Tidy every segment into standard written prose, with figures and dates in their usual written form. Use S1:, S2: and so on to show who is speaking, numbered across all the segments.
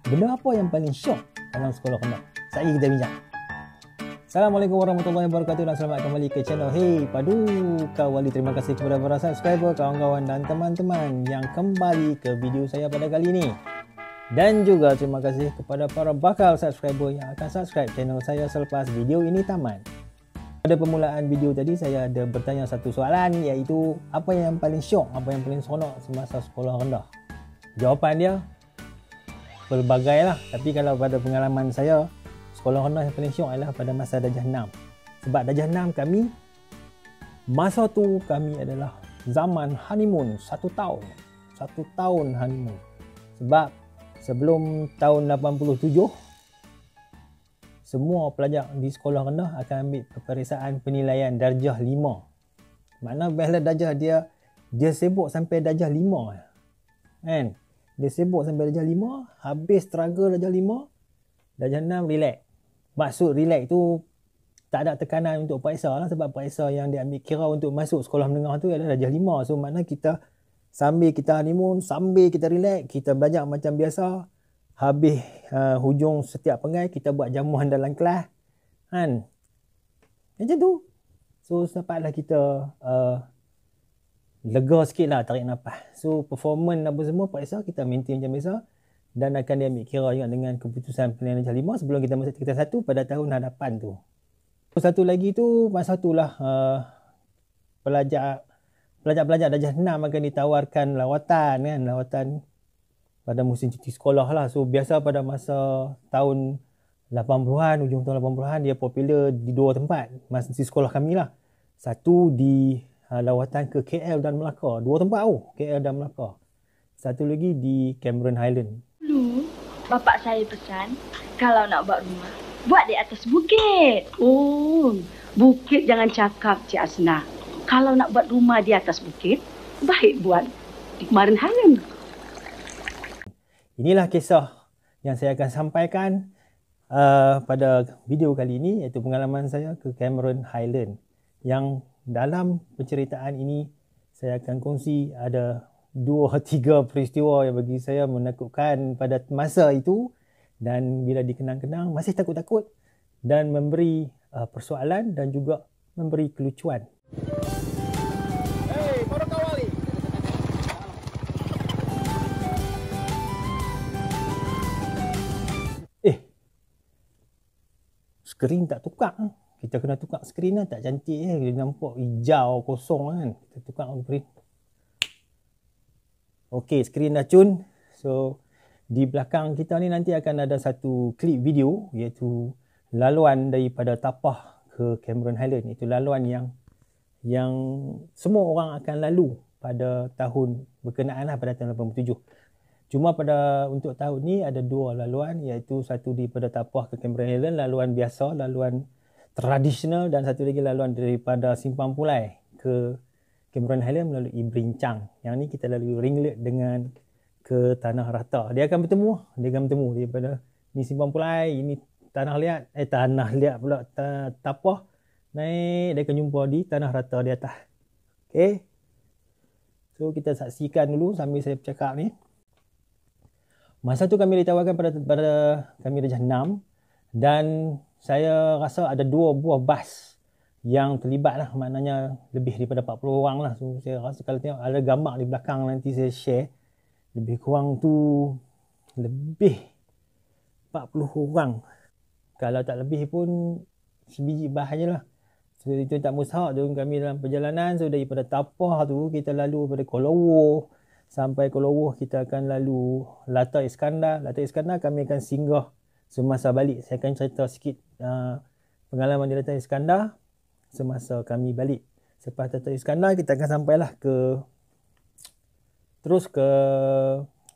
S1: Benda apa yang paling syok dalam sekolah rendah? Saya kita bincang. Assalamualaikum warahmatullahi wabarakatuh dan selamat kembali ke channel Hey Padu Kawali. Terima kasih kepada para subscriber, kawan-kawan dan teman-teman yang kembali ke video saya pada kali ini. Dan juga terima kasih kepada para bakal subscriber yang akan subscribe channel saya selepas video ini tamat. Pada permulaan video tadi saya ada bertanya satu soalan, iaitu apa yang paling syok, apa yang paling seronok semasa sekolah rendah. Jawapan dia pelbagai lah, tapi kalau pada pengalaman saya, sekolah rendah yang paling syok adalah pada masa darjah 6. Sebab darjah 6 kami, masa tu kami adalah zaman honeymoon 1 tahun. 1 tahun honeymoon. Sebab sebelum tahun 87, semua pelajar di sekolah rendah akan ambil peperiksaan penilaian darjah 5. Makna bila darjah dia sibuk sampai darjah 5 kan. Dia sibuk sampai darjah 5, habis struggle darjah 5, darjah 6 relax. Maksud relax tu tak ada tekanan untuk periksa lah, sebab periksa yang dia ambil kira untuk masuk sekolah menengah tu adalah darjah 5. So makna kita sambil kita honeymoon, sambil kita relax, kita belajar macam biasa. Habis hujung setiap pengai kita buat jamuan dalam kelas kan. Macam tu. So sampailah kita lega sikit lah, tarik nafas. So performance apa semua periksa kita maintain macam biasa. Dan akan diambil kira juga dengan keputusan penilaian darjah 5 sebelum kita masuk tingkatan 1 pada tahun hadapan tu. Satu lagi tu, masa tu lah pelajar darjah 6 akan ditawarkan lawatan kan. Lawatan pada musim cuti sekolah lah. So biasa pada masa tahun 80-an, hujung tahun 80-an, dia popular di 2 tempat masa di sekolah kami lah. Satu di lawatan ke KL dan Melaka. 2 tempat KL dan Melaka. Satu lagi di Cameron Highland.
S2: Dulu, bapak saya pesan kalau nak buat rumah, buat di atas bukit.
S3: Oh, bukit jangan cakap, Cik Asna. Kalau nak buat rumah di atas bukit, baik buat di Cameron Highland.
S1: Inilah kisah yang saya akan sampaikan pada video kali ini, iaitu pengalaman saya ke Cameron Highland. Yang dalam penceritaan ini saya akan kongsi ada 2-3 peristiwa yang bagi saya menakutkan pada masa itu, dan bila dikenang-kenang masih takut-takut, dan memberi persoalan dan juga memberi kelucuan.
S4: Hey, para kawali.
S1: Skrin tak tukar. Kita kena tukar skrin lah, tak cantik dia nampak hijau kosong kan. Kita tukar skrin. Okey, skrin dah cun. So di belakang kita ni nanti akan ada satu klip video, iaitu laluan daripada Tapah ke Cameron Highland. Itu laluan yang semua orang akan lalu pada tahun berkenaan lah, pada tahun 87. Cuma untuk tahun ni ada 2 laluan, iaitu satu daripada Tapah ke Cameron Highland, laluan biasa, laluan tradisional, dan satu lagi laluan daripada Simpang Pulai ke Cameron Highland melalui Berincang. Yang ni kita lalui Ringlet dengan ke Tanah Rata. Dia akan bertemu daripada ni Simpang Pulai, ini Tanah Liat pula, Tapah, naik dia akan jumpa di Tanah Rata di atas. Okey. So kita saksikan dulu sambil saya bercakap ni. Masa tu kami ditawarkan pada kami darjah 6, dan saya rasa ada 2 buah bas yang terlibat lah, maknanya lebih daripada 40 orang lah. So saya rasa kalau tengok ada gambar di belakang nanti saya share, lebih kurang tu lebih 40 orang. Kalau tak lebih pun sebiji bas je lah. So itu tak mustahak tu kami dalam perjalanan. So daripada Tapah tu kita lalu pada Kuala Lumpur. Sampai Kuala Lumpur kita akan lalu Latar Iskandar. Latar Iskandar kami akan singgah semasa balik. Saya akan cerita sikit pengalaman di Latar Iskandar semasa kami balik. Selepas Latar Iskandar kita akan sampailah terus ke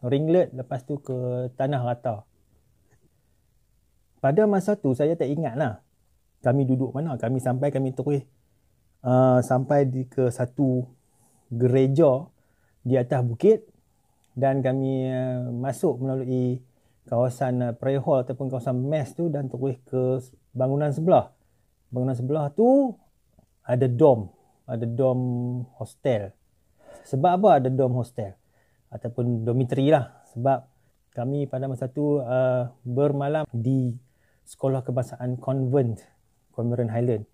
S1: Ringlet, lepas tu ke Tanah Rata. Pada masa tu saya tak ingat lah kami duduk mana. Kami terus sampai ke satu gereja di atas bukit, dan kami masuk melalui kawasan prayer hall ataupun kawasan mes tu, dan terus ke bangunan sebelah. Bangunan sebelah tu ada dom hostel. Sebab apa ada dom hostel ataupun dormitory lah? Sebab Kami pada masa tu bermalam di sekolah kebangsaan konvent Cameron Highland.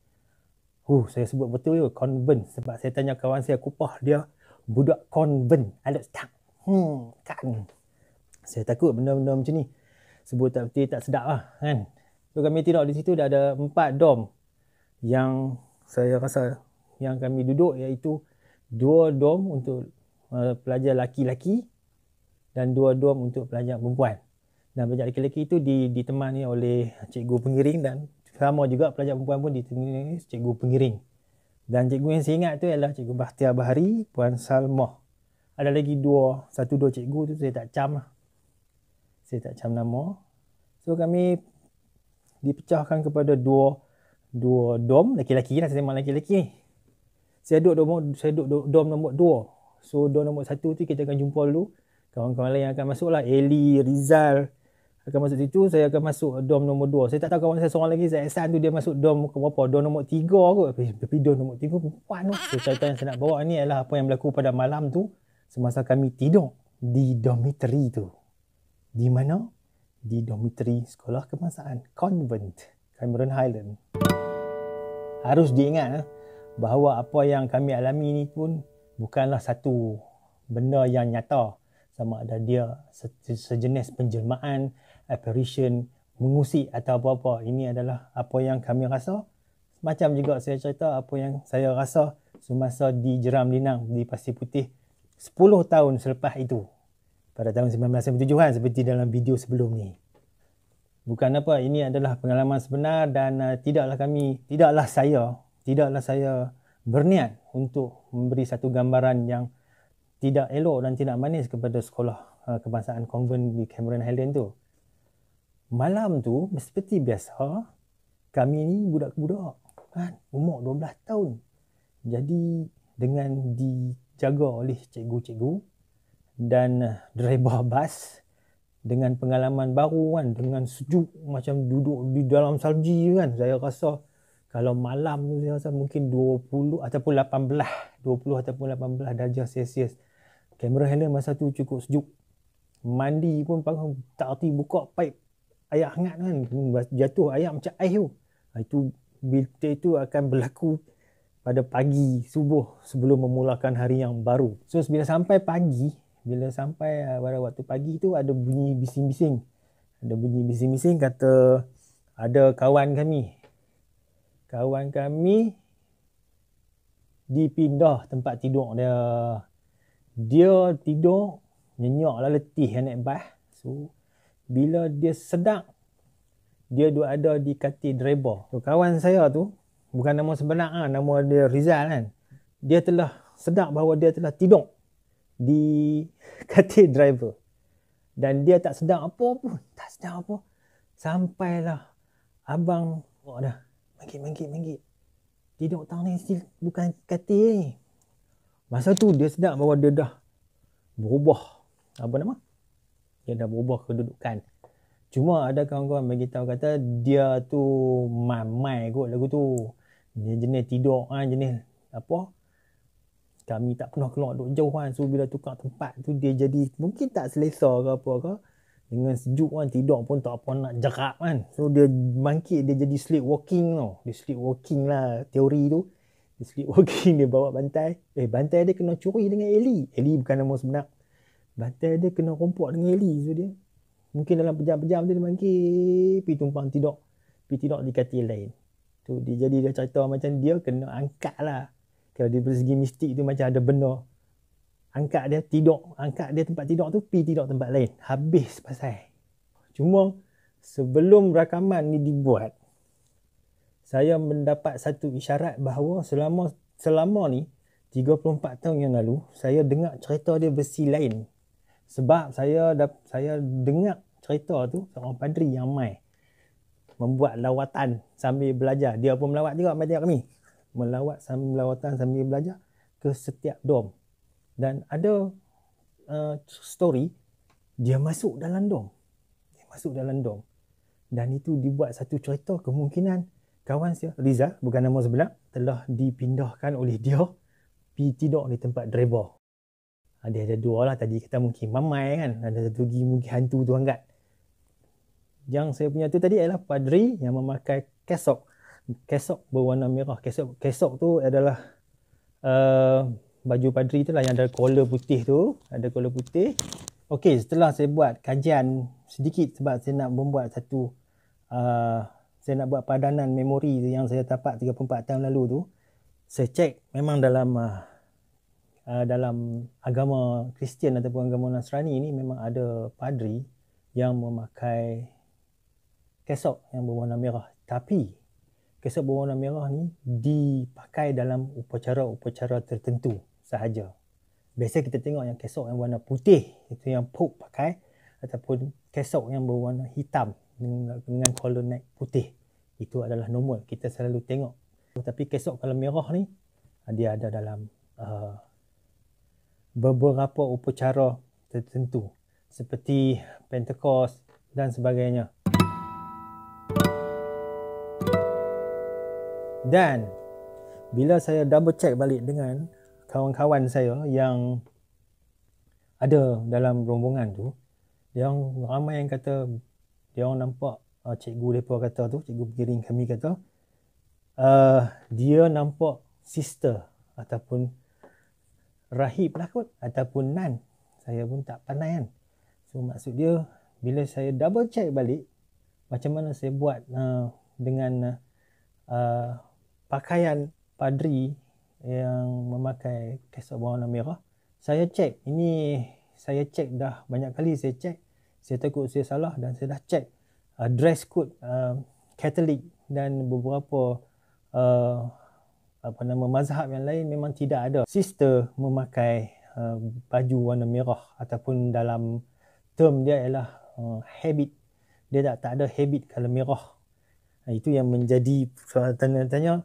S1: Saya sebut betul ya, konvent, sebab saya tanya kawan saya, Kupah, dia budak konvent, ada tak? Kan. Saya takut benda-benda macam ni. Sebut tak betul tak sedap lah kan. So kami tengok di situ dah ada 4 dom yang saya rasa yang kami duduk, iaitu 2 dom untuk pelajar laki-laki dan 2 dom untuk pelajar perempuan. Dan pelajar lelaki itu ditemani oleh cikgu pengiring, dan sama juga pelajar perempuan pun ditemani cikgu pengiring. Dan cikgu yang saya ingat tu ialah cikgu Bakhtiar Bahari, Puan Salmah. Ada lagi 2 cikgu tu saya tak cam lah. Saya tak cam nama. So kami dipecahkan kepada 2 dom lelaki-lelaki lah, saya memang lelaki-lelaki. Saya duduk dom nombor 2. So dom nombor 1 tu kita akan jumpa dulu. Kawan-kawan lain yang akan masuk lah, Eli, Rizal akan masuk situ. Saya akan masuk dom nombor 2. Saya tak tahu kawan saya seorang lagi, saya Ehsan tu, dia masuk dom ke berapa, dom nombor 3 kot. Tapi dom nombor 3 perempuan tu. So cerita yang saya nak bawa ni adalah apa yang berlaku pada malam tu semasa kami tidur di dormitory tu. Di mana? Di dormitory sekolah kebangsaan konvent Cameron Highland. Harus diingat bahawa apa yang kami alami ni pun bukanlah satu benda yang nyata. Sama ada dia sejenis penjelmaan, apparition, mengusik atau apa-apa. Ini adalah apa yang kami rasa. Macam juga saya cerita apa yang saya rasa semasa di Jeram Linang di Pasir Putih 10 tahun selepas itu. Pada tahun 1997 kan, seperti dalam video sebelum ni. Bukan apa, ini adalah pengalaman sebenar dan tidaklah saya berniat untuk memberi satu gambaran yang tidak elok dan tidak manis kepada sekolah kebangsaan konvent di Cameron Highland tu. Malam tu, seperti biasa, kami ni budak-budak kan, umur 12 tahun. Jadi dengan dijaga oleh cikgu-cikgu dan driver bas, dengan pengalaman baru kan, dengan sejuk macam duduk di dalam salji kan, saya rasa kalau malam tu saya rasa mungkin 20 ataupun 18 darjah Celsius. Cameron Highland masa tu cukup sejuk. Mandi pun tak erti buka paip air hangat kan, jatuh air macam ais tu. Itu akan berlaku pada pagi subuh sebelum memulakan hari yang baru. So bila sampai pada waktu pagi tu ada bunyi bising-bising. Kata ada kawan kami dipindah tempat tidur dia. Dia tidur nyenyak lah, letih naik bas. So bila dia sedar, dia ada di katil driver. So kawan saya tu, bukan nama sebenar lah, nama dia Rizal kan. Dia telah sedar bahawa dia telah tidur di katil driver. Dan dia tak sedar apa pun. Sampailah abang dah mangkit. Tidur tang ni bukan katil ni. Masa tu dia sedar bahawa dia dah berubah. Dia dah berubah kedudukan. Cuma ada kawan-kawan bagi tahu kata dia tu mamai kot lagu tu. Dia jenis tidur kan, jenis apa? Kami tak pernah keluar duduk jauh kan. So bila tukar tempat tu dia jadi mungkin tak selesa ke apa ke. Dengan sejuk kan, tidur pun tak apa nak jerak kan. So dia bangkit, dia jadi sleepwalking tau. Dia sleepwalking lah teori tu. Dia sleepwalking, dia bawa bantai. Bantai dia kena curi dengan Eli. Eli bukan nama sebenar. Bantai dia kena rompak dengan Eli. So dia mungkin dalam pejam-pejam dia bangkit, pergi tumpang tidur. Pergi tidur di katil lain. Tu dia jadi dia cerita macam dia kena angkat lah. Kalau di segi mistik tu macam ada benda. Angkat dia tempat tidur tu, pergi tidur tempat lain. Habis pasal. Cuma sebelum rakaman ni dibuat, saya mendapat satu isyarat bahawa selama ni 34 tahun yang lalu saya dengar cerita dia versi lain. Sebab saya dengar cerita tu seorang padri yang mai membuat lawatan sambil belajar. Dia pun melawat juga macam kami. Lawatan sambil belajar ke setiap dom. Dan ada story dia masuk dalam dom. Dan itu dibuat satu cerita, kemungkinan kawan saya Rizal, bukan nama sebenar, telah dipindahkan oleh dia pergi tidur di tempat driver. Dia ada dua lah. Tadi kita mungkin mamai kan. Ada satu lagi mungkin hantu tu angkat. Yang saya punya tu tadi adalah padri yang memakai kesok. Kesok berwarna merah. Kesok tu adalah baju padri tu lah yang ada collar putih tu. Ada collar putih. Okey, setelah saya buat kajian sedikit sebab saya nak membuat satu saya nak buat padanan memori yang saya dapat 34 tahun lalu tu. Saya cek memang dalam agama Kristian ataupun agama Nasrani ni memang ada padri yang memakai kesok yang berwarna merah. Tapi kesok berwarna merah ni dipakai dalam upacara-upacara tertentu sahaja. Biasa kita tengok yang kesok yang warna putih, itu yang Pope pakai, ataupun kesok yang berwarna hitam dengan collar neck putih. Itu adalah normal, kita selalu tengok. Tapi kesok kalau merah ni, dia ada dalam beberapa upacara tertentu seperti Pentecost dan sebagainya. Dan bila saya double check balik dengan kawan-kawan saya yang ada dalam rombongan tu, yang ramai yang kata dia orang nampak cikgu mereka kata tu, cikgu pengiring kami kata dia nampak sister ataupun rahib lah kot, ataupun nun. Saya pun tak pandai kan. So maksud dia bila saya double check balik macam mana saya buat dengan pakaian padri yang memakai kesok berwarna merah. Saya cek dah banyak kali saya cek. Saya takut saya salah dan saya dah cek dress code Katolik dan beberapa mazhab yang lain memang tidak ada sister memakai baju warna merah, ataupun dalam term dia ialah habit. Dia tak ada habit kalau merah. Itu yang menjadi soalan tanya-tanya.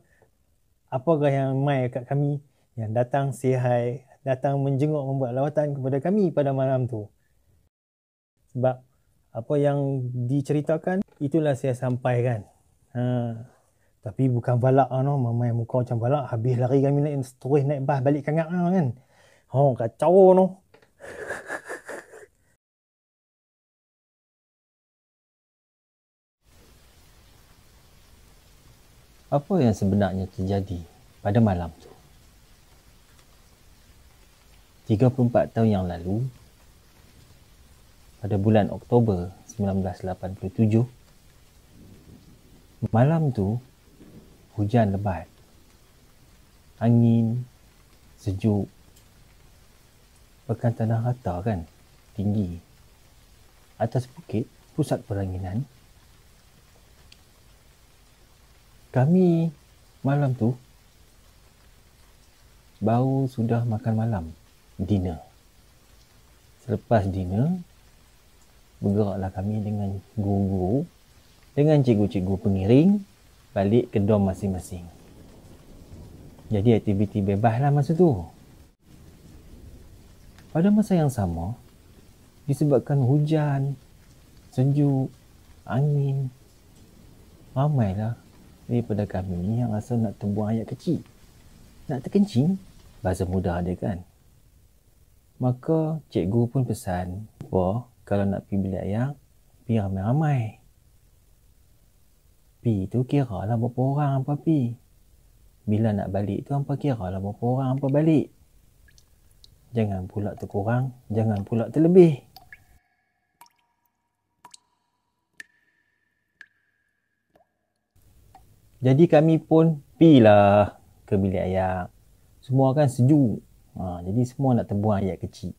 S1: Apakah yang mai kat kami yang datang say hi, datang menjenguk, membuat lawatan kepada kami pada malam tu. Sebab apa yang diceritakan itulah saya sampaikan. Tapi bukan balak mamai muka macam balak, habis lari kami naik bas balik Kangak kan. Kacau . Apa yang sebenarnya terjadi pada malam tu? 34 tahun yang lalu, pada bulan Oktober 1987, malam tu hujan lebat, angin sejuk, pekan tanah rata kan, tinggi. Atas bukit, pusat peranginan. Kami malam tu baru sudah makan malam, dinner. Selepas dinner, bergeraklah kami dengan guru-guru, dengan cikgu-cikgu pengiring balik ke dorm masing-masing. Jadi aktiviti bebas lah masa tu. Pada masa yang sama, disebabkan hujan, sejuk, angin, ramailah daripada kami ni yang rasa nak terbuang air kecil, nak terkencing, bahasa mudah dia kan. Maka cikgu pun pesan, kalau nak pergi bilik air, pergi ramai-ramai. Pi tu kira lah berapa orang hampa pi. Bila nak balik tu hampa kira lah berapa orang hampa balik. Jangan pula terkurang, jangan pula terlebih. Jadi kami pun pilah ke bilik air. Semua kan sejuk. Jadi semua nak terbuang air kecil.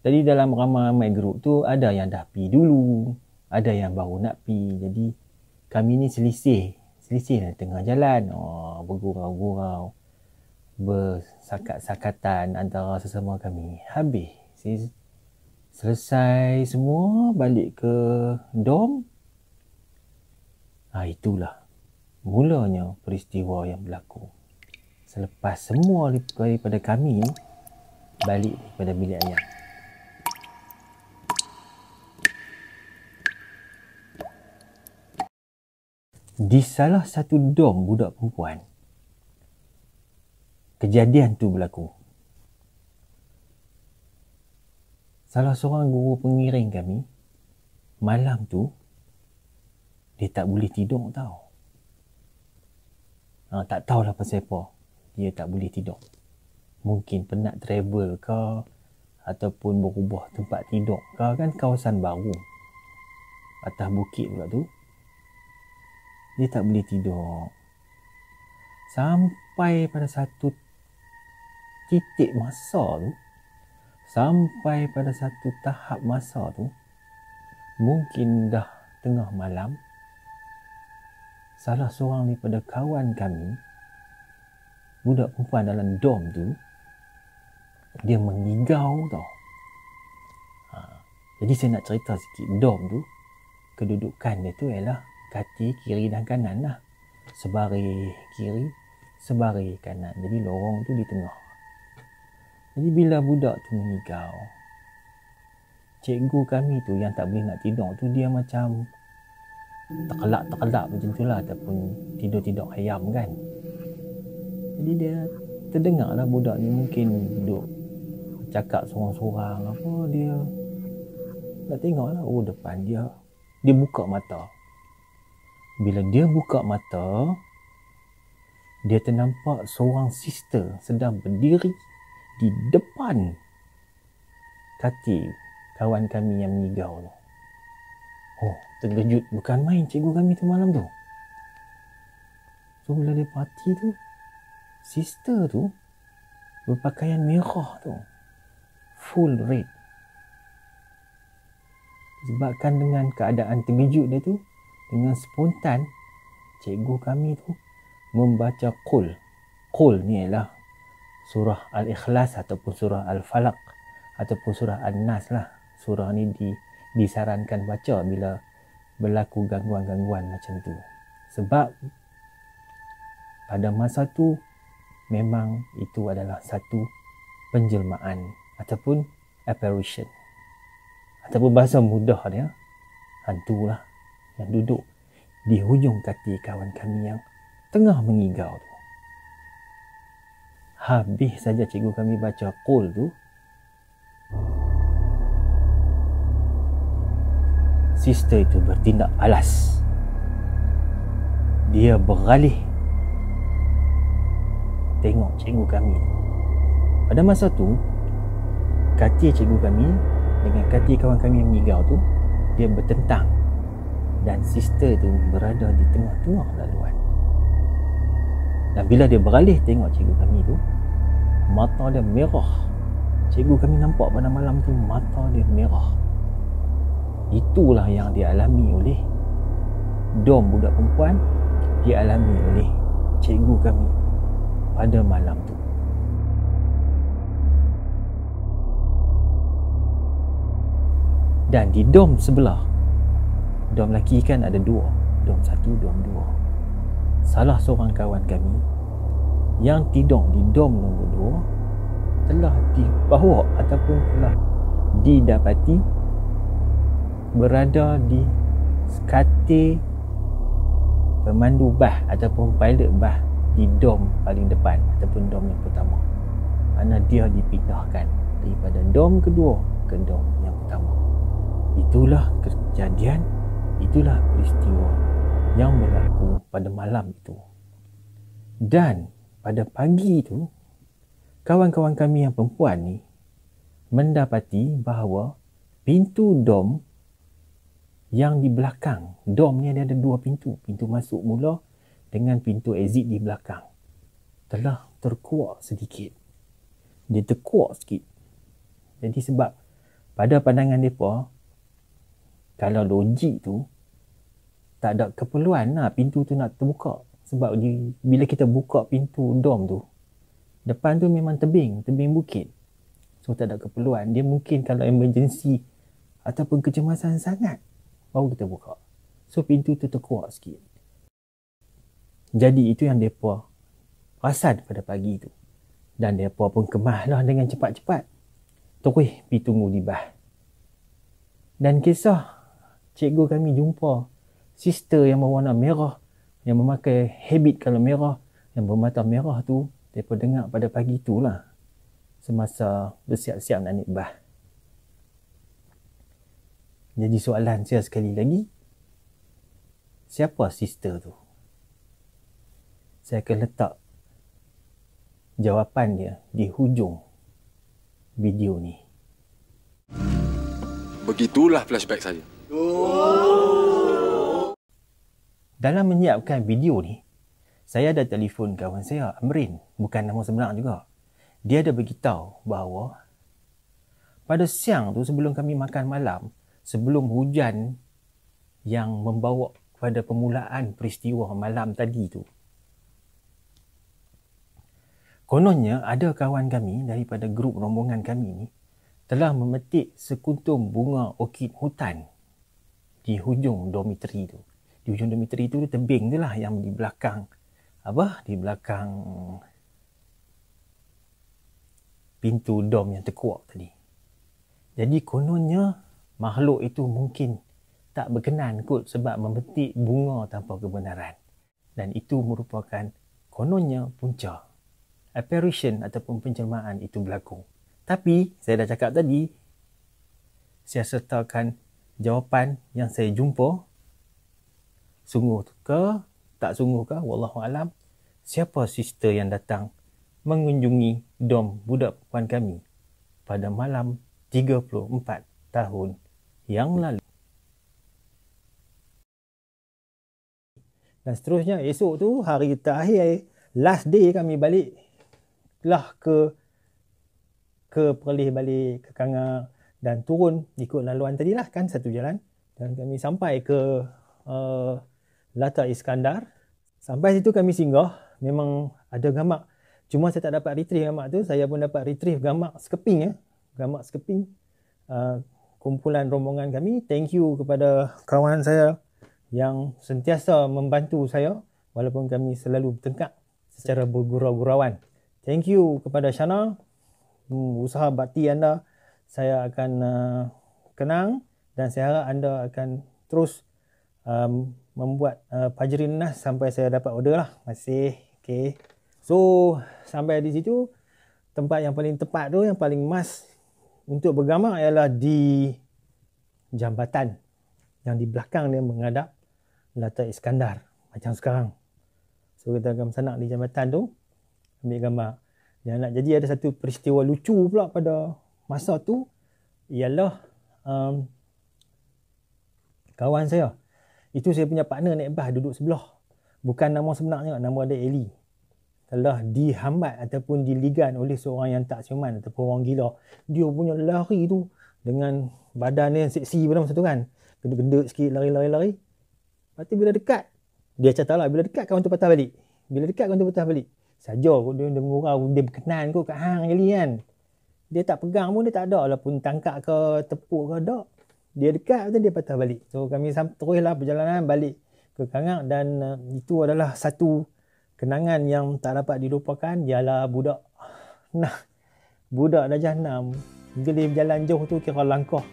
S1: Jadi dalam ramai-ramai grup tu ada yang dah pi dulu, ada yang baru nak pi. Jadi kami ni selisih lah tengah jalan. Bergurau-gurau, bersakat-sakatan antara sesama kami. Habis selesai semua, balik ke dorm. Itulah mulanya peristiwa yang berlaku. Selepas semua daripada kami balik daripada bilik air. Di salah satu dorm budak perempuan, kejadian tu berlaku. salah seorang guru pengiring kami, malam tu, dia tak boleh tidur tau. Tak tahulah pasal apa dia tak boleh tidur. Mungkin penat travel ke, ataupun berubah tempat tidur ke, kan kawasan baru atas bukit pula tu. Dia tak boleh tidur. Sampai pada satu titik masa tu, sampai pada satu tahap masa tu, mungkin dah tengah malam, salah seorang daripada kawan kami, budak perempuan dalam dom tu, dia mengigau tau. Jadi saya nak cerita sikit. Dom tu, kedudukan dia tu ialah katil kiri dan kanan lah. Sebaris kiri, sebaris kanan. Jadi lorong tu di tengah. Jadi bila budak tu mengigau, cikgu kami tu yang tak boleh nak tidur tu, dia macam terkelak macam tu lah, ataupun tidur-tidur ayam kan. Jadi dia terdengar lah budak ni mungkin duduk cakap sorang-sorang apa, dia nak tengok lah, depan dia buka mata. Bila dia buka mata, dia ternampak seorang sister sedang berdiri di depan katil kawan kami yang mengigau tu. Terkejut bukan main cikgu kami tu malam tu. So bila dia parti tu, sister tu berpakaian merah tu, full red. Sebabkan dengan keadaan terkejut dia tu, dengan spontan, cikgu kami tu membaca Qul. Qul ni ialah surah Al-Ikhlas ataupun surah Al-Falaq ataupun surah An-Nas lah. Surah ni disarankan baca bila berlaku gangguan-gangguan macam tu. Sebab pada masa tu memang itu adalah satu penjelmaan ataupun apparition. Ataupun bahasa mudah dia, hantu lah yang duduk di hujung katil kawan kami yang tengah mengigau tu. Habis saja cikgu kami baca Qul tu, sister itu bertindak balas. Dia beralih tengok cikgu kami. Pada masa tu, katil cikgu kami dengan katil kawan kami yang mengigau tu, dia bertentang. Dan sister tu berada di tengah-tengah laluan. Dan bila dia beralih tengok cikgu kami tu, mata dia merah. Cikgu kami nampak pada malam tu mata dia merah. Itulah yang dialami oleh dom budak perempuan, dialami oleh cikgu kami pada malam tu. Dan di dom sebelah, dom lelaki kan ada dua, dom satu, dom dua. Salah seorang kawan kami yang tidur di dom nombor 2 telah dibawa ataupun telah didapati berada di katil pemandu bah ataupun pilot bah di dom paling depan ataupun dom yang pertama. Mana dia dipindahkan daripada dom kedua ke dom yang pertama. Itulah kejadian, itulah peristiwa yang berlaku pada malam itu. Dan pada pagi itu, kawan-kawan kami yang perempuan ni mendapati bahawa pintu dom yang di belakang, dom ni ada dua pintu, pintu masuk mula dengan pintu exit di belakang, telah terkuak sedikit. Dia terkuak sikit. Jadi sebab pada pandangan mereka, kalau logik tu, tak ada keperluan lah pintu tu nak terbuka. Sebab bila kita buka pintu dom tu, depan tu memang tebing bukit. So tak ada keperluan. Dia mungkin kalau emergency ataupun kecemasan sangat, baru kita buka. So pintu tu terkuak sikit. Jadi itu yang mereka perasan pada pagi tu. Dan mereka pun kemaslah dengan cepat-cepat. Terus pergi tunggu di bah. Dan kisah cikgu kami jumpa sister yang berwarna merah, yang memakai habit kalau merah, yang bermata merah tu, mereka dengar pada pagi tu lah, semasa bersiap-siap nak naik bah. Jadi soalan saya sekali lagi, siapa sister tu? Saya akan letak jawapan dia di hujung video ni.
S4: Begitulah flashback saya.
S1: Dalam menyiapkan video ni, saya ada telefon kawan saya, Amrin. Bukan nama sebenar juga. Dia ada beritahu bahawa pada siang tu sebelum kami makan malam, sebelum hujan yang membawa kepada permulaan peristiwa malam tadi tu, kononnya ada kawan kami daripada grup rombongan kami ni telah memetik sekuntum bunga orkid hutan di hujung dormitory tu. Di hujung dormitory tu tebing tu lah yang di belakang di belakang pintu dom yang terkuak tadi. Jadi kononnya makhluk itu mungkin tak berkenan kot sebab memetik bunga tanpa kebenaran. Dan itu merupakan kononnya punca apparition ataupun penjelmaan itu berlaku. Tapi saya dah cakap tadi, saya sertakan jawapan yang saya jumpa. Sungguh ke tak sungguh ke, wallahualam, siapa sister yang datang mengunjungi dom budak perempuan kami pada malam 34 tahun yang lalu. Dan seterusnya, esok tu hari terakhir, last day kami balik lah ke Perlis balik ke Kangar dan turun ikut laluan tadi lah kan, satu jalan. Dan kami sampai ke Lata Iskandar. Sampai situ kami singgah, memang ada gamak. Cuma saya tak dapat retrieve gamak tu, saya pun dapat retrieve gamak skeping gamak skeping kumpulan rombongan kami. Thank you kepada kawan saya yang sentiasa membantu saya walaupun kami selalu bertengkar secara bergurau-gurauan. Thank you kepada Shana. Usaha bakti anda saya akan kenang dan saya harap anda akan terus membuat Fajrin Nas sampai saya dapat order lah. Masih okay. So sampai di situ, tempat yang paling tepat tu, yang paling mas untuk bergamak ialah di jambatan yang di belakang dia menghadap Lata Iskandar macam sekarang. So kita akan sanak di jambatan tu ambil gambar. Yang nak jadi ada satu peristiwa lucu pula pada masa tu ialah kawan saya. Itu saya punya partner naik bas duduk sebelah. Bukan nama sebenarnya, nama dia Eli. Telah dihambat ataupun diligan oleh seorang yang tak siuman ataupun orang gila. Dia punya lari tu dengan badan dia yang seksi pada masa tu kan. Gendut-gendut sikit, lari-lari. Lepas tu bila dekat, dia cakap lah, bila dekat kawan tu patah balik. Bila dekat kawan tu patah balik. Saja kot dia mengurau, dia berkenan kot kat hang kali kan. Dia tak pegang pun, dia tak ada lah pun tangkap ke tepuk ke tak. Dia dekat tu dia patah balik. So kami teruslah perjalanan balik ke Kangar dan itu adalah satu kenangan yang tak dapat dilupakan. Ialah budak darjah 6 bila dia berjalan jauh tu kira langkah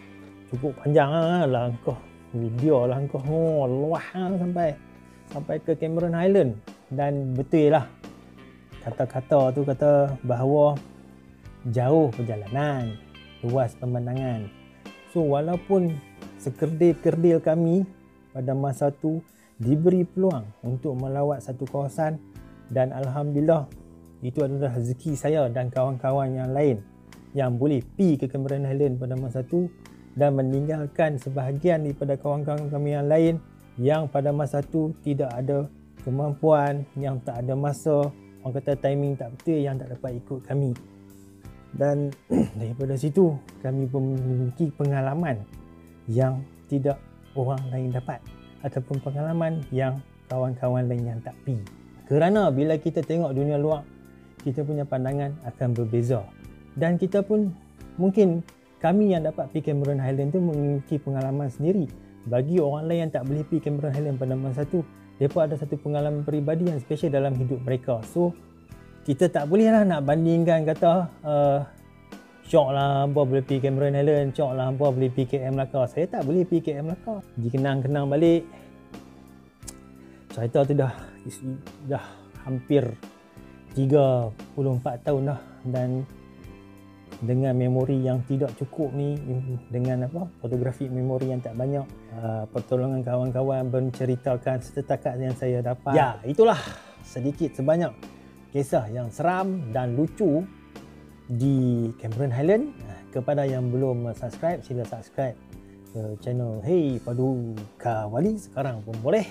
S1: cukup panjang lah langkah. Dia langkah luah sampai ke Cameron Highland. Dan betul lah kata-kata tu kata bahawa jauh perjalanan, luas pemandangan. So walaupun sekerdil-kerdil kami pada masa tu diberi peluang untuk melawat satu kawasan, dan alhamdulillah itu adalah rezeki saya dan kawan-kawan yang lain yang boleh pergi ke Cameron Highland pada masa tu dan meninggalkan sebahagian daripada kawan-kawan kami yang lain yang pada masa tu tidak ada kemampuan, yang tak ada masa, orang kata timing tak betul, yang tak dapat ikut kami. Dan daripada situ kami pun memiliki pengalaman yang tidak orang lain dapat ataupun pengalaman yang kawan-kawan lain yang tak pi. Kerana bila kita tengok dunia luar, kita punya pandangan akan berbeza. Dan kita pun mungkin kami yang dapat pergi Cameron Highland tu memiliki pengalaman sendiri. Bagi orang lain yang tak boleh pergi Cameron Highland pada masa tu, mereka ada satu pengalaman peribadi yang special dalam hidup mereka. So kita tak boleh lah nak bandingkan kata syok lah hampa boleh pergi Cameron Highland, syok lah hampa boleh pergi KM Melaka. Saya tak boleh pergi KM Melaka. Dikenang-kenang balik, cerita tu dah hampir 34 tahun dah. Dan dengan memori yang tidak cukup ni, dengan fotografi memori yang tak banyak, pertolongan kawan-kawan menceritakan setakat yang saya dapat. Ya, itulah sedikit sebanyak kisah yang seram dan lucu di Cameron Highland. Kepada yang belum subscribe, sila subscribe ke channel Hey Padu Kawali sekarang pun boleh.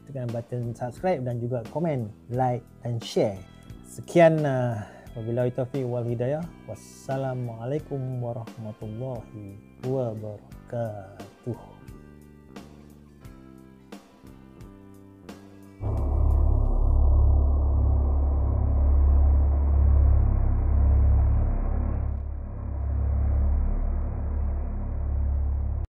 S1: Tekan button subscribe dan juga komen, like dan share. Sekian, wabillahi taufiq wal hidayah. Wassalamualaikum warahmatullahi wabarakatuh.